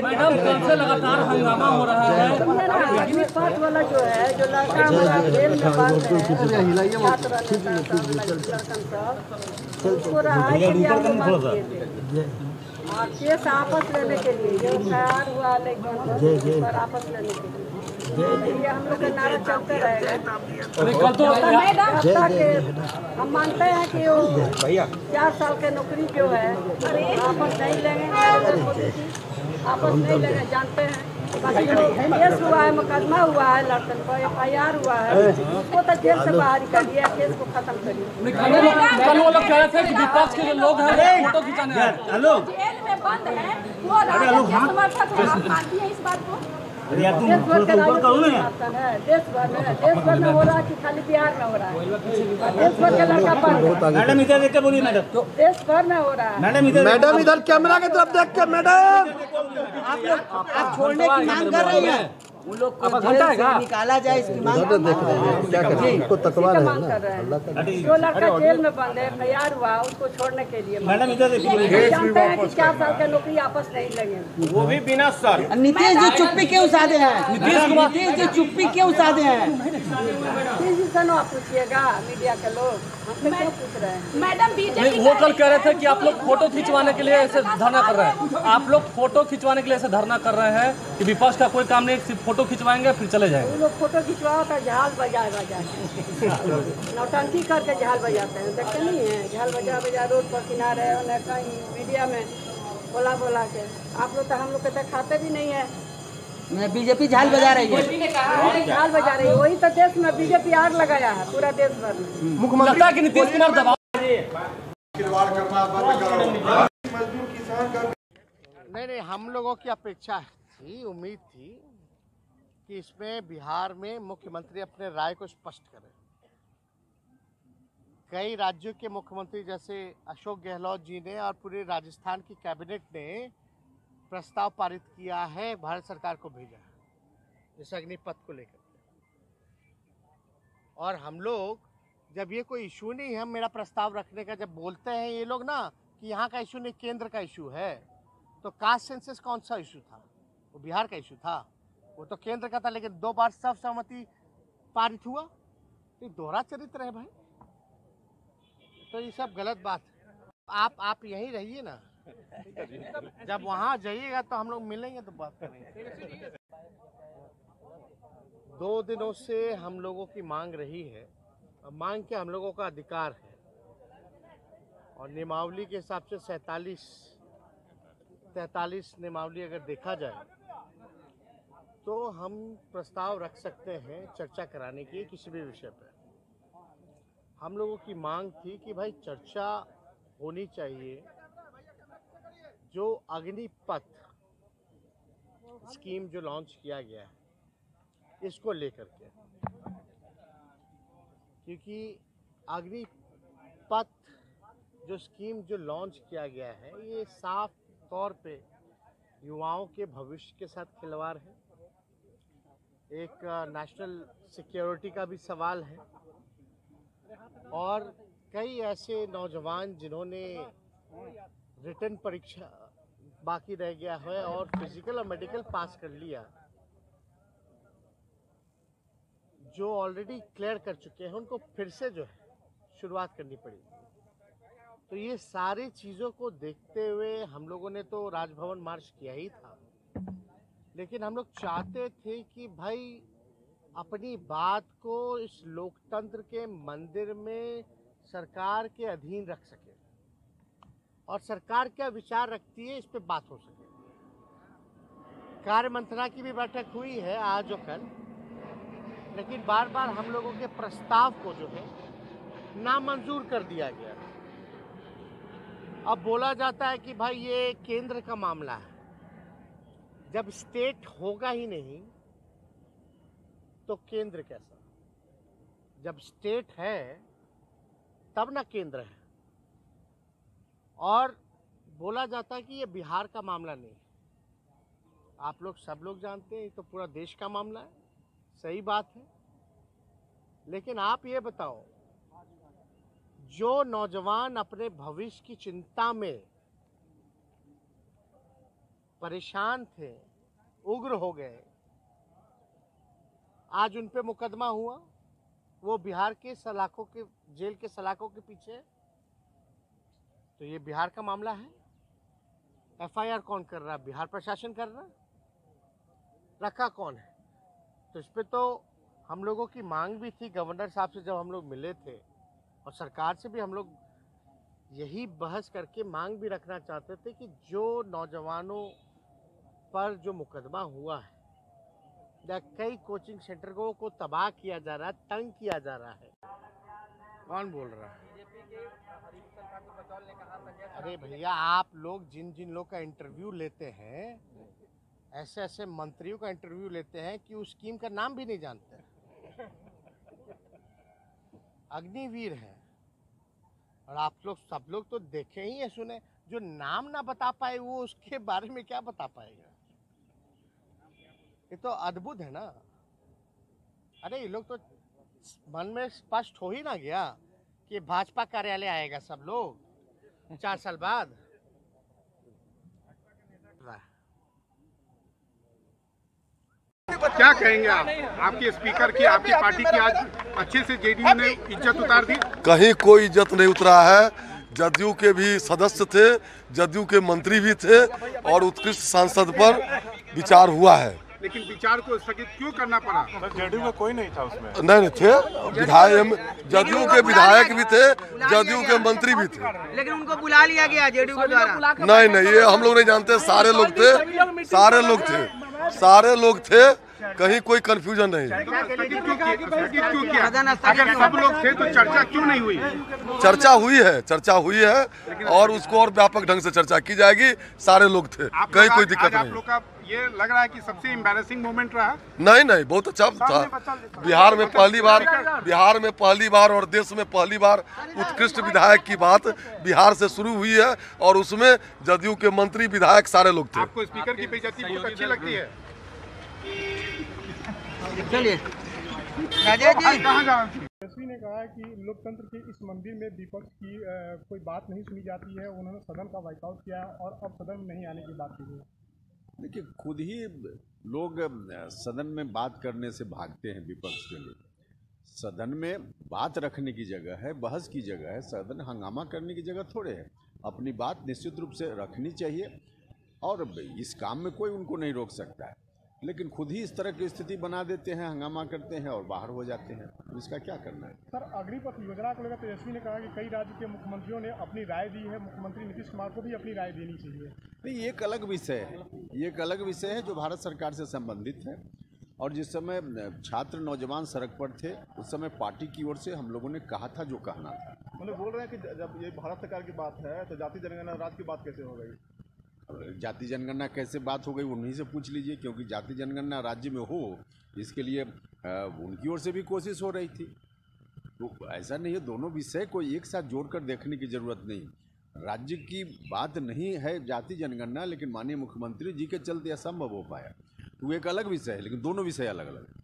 Madam कल से लगातार हंगामा हो रहा है। अग्निपथ वाला जो है, जो लड़का हमारा जेल में बंद है, उसको रहाई के लिए हम लोग मांग किए थे। और केस आपस लेने के लिए जो तैयार हुआ, लेकिन पर आपस लेने के लिए ये हम लोग का नारा चलते रहेगा। हम मानते हैं कि वो 4 साल के नौकरी जो है आपस नहीं लेंगे, आपस नहीं लेंगे, जानते हैं। बाकी जो केस हुआ है, मुकदमा हुआ है, लड़कन पर FIR हुआ है, उसको तो जेल से बाहर कर दिया, केस को खत्म करिए। कल वो लोग कह रहे थे कि विपक्ष के जो लोग हैं फोटो खिंचाने जेल में बंद है, वो राजनीतिक समर्थक है, आप मानती हैं इस बात को? देश भर में हो रहा है कि खाली बिहार में हो रहा है? देश भर के लड़का पढ़, मैडम इधर देख के बोलिए मैडम। तो देश भर में हो रहा है। मैडम इधर कैमरा की तरफ देख के मैडम आप छोड़ने की मांग कर रही हैं, उन लोग को जेल से निकाला जाए, इसकी मांग देख रहे हैं क्या कर रहे हैं, उनको तकवा रहे हैं ना। जो लड़का जेल में बंद है, FIR हुआ, उसको छोड़ने के लिए मैडम इधर देखिए, जानते हैं कि 4 साल की नौकरी आपस नहीं लगेगी, वो भी बिना सर। नीतीश जी चुप्पी क्यों साधे हैं? नीतीश जी चुप्पी क्यों साधे हैं? नीतीश जी से आप पूछिएगा, मीडिया के लोग हमसे क्यों पूछ रहे हैं? मैडम बीजेपी वो कल कह रहे थे कि आप लोग फोटो खिंचवाने के लिए ऐसे धरना कर रहे हैं। आप लोग फोटो खिंचवाने के लिए ऐसे धरना कर रहे हैं कि विपक्ष का कोई काम नहीं, सिर्फ फोटो खिंचवाएंगे फिर चले जाएंगे। वो लोग फोटो खिंचवाओ तो झाल बजा नौटंकी करके झाल बजाते हैं, देखते नहीं है? झाल बजा रोड पर किनारे उन्हें कहीं मीडिया में बोला के। आप लोग तो हम लोग के दिखाते भी नहीं है। बीजेपी झाल बजा रही है, झाल बजा रही है, वही तो देश में बीजेपी आग लगाया है पूरा देश भर में। मुख्यमंत्री की नीतीश कुमार दबाव नहीं, हम लोगों की अपेक्षा थी, उम्मीद थी कि इसमें बिहार में मुख्यमंत्री अपने राय को स्पष्ट करें। कई राज्यों के मुख्यमंत्री जैसे अशोक गहलोत जी ने और पूरे राजस्थान की कैबिनेट ने प्रस्ताव पारित किया है, भारत सरकार को भेजा है इस अग्निपथ को लेकर। और हम लोग जब ये कोई इशू नहीं है, मेरा प्रस्ताव रखने का जब बोलते हैं ये लोग ना कि यहाँ का इशू नहीं केंद्र का इशू है, तो कास्ट सेंसस कौन सा इशू था? वो बिहार का इशू था, वो तो केंद्र का था। लेकिन 2 बार सर्वसम्मति पारित हुआ, तो दोहरा चरित्र है भाई, तो ये सब गलत बात है। आप यहीं रहिए ना, जब वहां जाइएगा तो हम लोग मिलेंगे तो बात करेंगे। 2 दिनों से हम लोगों की मांग रही है, मांग के हम लोगों का अधिकार है, और नियमावली के हिसाब से 43 नियमावली अगर देखा जाए तो हम प्रस्ताव रख सकते हैं चर्चा कराने की किसी भी विषय पर। हम लोगों की मांग थी कि भाई चर्चा होनी चाहिए, जो अग्निपथ स्कीम जो लॉन्च किया गया है इसको लेकर के, क्योंकि अग्निपथ जो स्कीम जो लॉन्च किया गया है ये साफ तौर पे युवाओं के भविष्य के साथ खिलवाड़ है, एक नेशनल सिक्योरिटी का भी सवाल है। और कई ऐसे नौजवान जिन्होंने रिटन परीक्षा बाकी रह गया है और फिजिकल और मेडिकल पास कर लिया, जो ऑलरेडी क्लियर कर चुके हैं, उनको फिर से जो है शुरुआत करनी पड़ेगी। तो ये सारी चीज़ों को देखते हुए हम लोगों ने तो राजभवन मार्च किया ही था, लेकिन हम लोग चाहते थे कि भाई अपनी बात को इस लोकतंत्र के मंदिर में सरकार के अधीन रख सके, और सरकार क्या विचार रखती है इस पे बात हो सके। कार्य मंत्रणा की भी बैठक हुई है आज और कल, लेकिन बार बार हम लोगों के प्रस्ताव को जो है नामंजूर कर दिया गया। अब बोला जाता है कि भाई ये केंद्र का मामला है। जब स्टेट होगा ही नहीं तो केंद्र कैसा? जब स्टेट है तब ना केंद्र है। और बोला जाता है कि ये बिहार का मामला नहीं। आप लोग सब लोग जानते हैं ये तो पूरा देश का मामला है, सही बात है। लेकिन आप ये बताओ, जो नौजवान अपने भविष्य की चिंता में परेशान थे, उग्र हो गए, आज उन पे मुकदमा हुआ। वो बिहार के सलाखों के जेल के सलाखों के पीछे। तो ये बिहार का मामला है। एफआईआर कौन कर रहा है? बिहार प्रशासन कर रहा है। रखा कौन है? तो इस पे तो हम लोगों की मांग भी थी। गवर्नर साहब से जब हम लोग मिले थे और सरकार से भी हम लोग यही बहस करके मांग भी रखना चाहते थे कि जो नौजवानों पर जो मुकदमा हुआ है, या कई कोचिंग सेंटर को तबाह किया जा रहा है, तंग किया जा रहा है। कौन बोल रहा है? अरे भैया, आप लोग जिन जिन लोग का इंटरव्यू लेते हैं, ऐसे ऐसे मंत्रियों का इंटरव्यू लेते हैं कि उस स्कीम का नाम भी नहीं जानते। अग्निवीर है, और आप लोग सब लोग तो देखे ही है, सुने। जो नाम ना बता पाए वो उसके बारे में क्या बता पाएगा? ये तो अद्भुत है ना। अरे ये लोग तो मन में स्पष्ट हो ही ना गया कि भाजपा कार्यालय आएगा सब लोग 4 साल बाद। क्या कहेंगे आप? आपके स्पीकर की, आपकी पार्टी की आज अच्छे से जेडीयू ने इज्जत उतार दी। कहीं कोई इज्जत नहीं उतरा है। जदयू के भी सदस्य थे, जदयू के मंत्री भी थे, और उत्कृष्ट सांसद पर विचार हुआ है। लेकिन विचार को स्थगित क्यों करना पड़ा? जदयू का कोई नहीं था उसमें। नहीं थे, विधायक जदयू के विधायक भी थे, जदयू के मंत्री भी थे, लेकिन उनको बुला लिया गया जेडीयू के द्वारा। नहीं, ये हम लोग नहीं जानते। सारे लोग थे, सारे लोग थे, कहीं कोई कंफ्यूजन नहीं है। स्थगित क्यों किया? अगर सब लोग थे तो चर्चा क्यों नहीं हुई? चर्चा हुई है, और उसको और व्यापक ढंग से चर्चा की जाएगी। सारे लोग थे, कहीं कोई दिक्कत नहीं। आप लोग का ये लग रहा है कि सबसे एम्बैरेसिंग मोमेंट रहा? नहीं, बहुत अच्छा था। बिहार में पहली बार और देश में पहली बार उत्कृष्ट विधायक की बात बिहार से शुरू हुई है, और उसमें जदयू के मंत्री विधायक सारे लोग थे। आपको स्पीकर की बेइज्जती बहुत अच्छी लगती है? चलिए राजेश जी, कहाँ जा रही थी? तेजस्वी ने कहा है कि लोकतंत्र के इस मंदिर में विपक्ष की कोई बात नहीं सुनी जाती है। उन्होंने सदन का वाकआउट किया और अब सदन में नहीं आने की बात की है। देखिए, खुद ही लोग सदन में बात करने से भागते हैं विपक्ष के लिए। सदन में बात रखने की जगह है, बहस की जगह है। सदन हंगामा करने की जगह थोड़े है। अपनी बात निश्चित रूप से रखनी चाहिए, और इस काम में कोई उनको नहीं रोक सकता है। लेकिन खुद ही इस तरह की स्थिति बना देते हैं, हंगामा करते हैं और बाहर हो जाते हैं। इसका क्या करना है? सर, अग्निपथ योजना को लेकर तेजस्वी ने कहा कि कई राज्य के मुख्यमंत्रियों ने अपनी राय दी है, मुख्यमंत्री नीतीश कुमार को भी अपनी राय देनी चाहिए। नहीं, ये एक अलग विषय है। ये एक अलग विषय है जो भारत सरकार से संबंधित है। और जिस समय छात्र नौजवान सड़क पर थे, उस समय पार्टी की ओर से हम लोगों ने कहा था जो कहना था। मतलब बोल रहे हैं कि जब ये भारत सरकार की बात है तो जाति जनगणना राज्य की बात कैसे हो गई? जाति जनगणना कैसे बात हो गई उन्हीं से पूछ लीजिए, क्योंकि जाति जनगणना राज्य में हो इसके लिए उनकी ओर से भी कोशिश हो रही थी। तो ऐसा नहीं है, दोनों विषय को एक साथ जोड़कर देखने की जरूरत नहीं। राज्य की बात नहीं है जाति जनगणना, लेकिन माननीय मुख्यमंत्री जी के चलते असंभव हो पाया। तो एक अलग विषय है, लेकिन दोनों विषय अलग अलग है।